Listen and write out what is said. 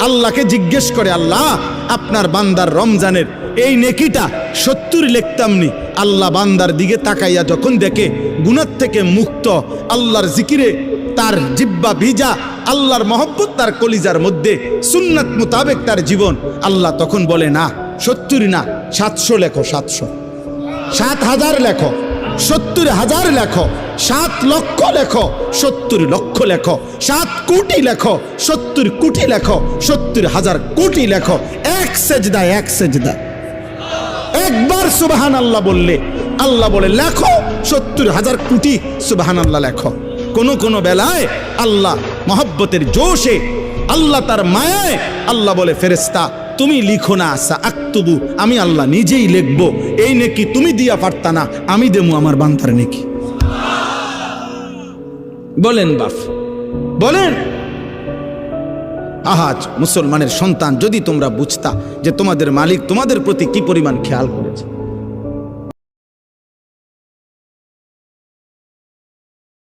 আল্লাহকে জিজ্ঞেস করে, আল্লাহ আপনার বান্দার রমজানের এই নেকিটা 70 লিখতাম নি। আল্লাহ বান্দার দিকে তাকাইয়া যখন দেখে গুনাহ থেকে মুক্ত, আল্লাহর জিকিরে তার জিব্বা ভিজা, আল্লাহর মহব্বত তার কলিজার মধ্যে, সুন্নাত মোতাবেক তার জীবন, আল্লাহ তখন বলে না 70 না 700 লেখো, 700, 7,000 লেখো, 70,000 লেখো, 7 লক্ষ লেখো, 70 লক্ষ লেখো, 7 কোটি লেখো, 70 কোটি লেখো, 70,000 কোটি লেখো। এক সেজদা, এক সেজদা, একবার সুবহানাল্লাহ বললে আল্লাহ বলে লেখো 70,000 কোটি সুবহানাল্লাহ লেখো। কোন বেলায় আল্লাহ মহব্বতের জোশে, আল্লাহ তার মায়ায় আল্লাহ বলে, ফেরেশতা তুমি লিখো না, আকতুবু, আমি আল্লাহ নিজেই লিখবো। এই নেকি তুমি দিয়া পারতা না, আমি দেবো আমার বান্দার নেকি। বলেন বাপ, বলেন। আহাজ মুসলমানের সন্তান, যদি তোমরা বুঝতা যে তোমাদের মালিক তোমাদের প্রতি কি পরিমাণ খেয়াল করেছে।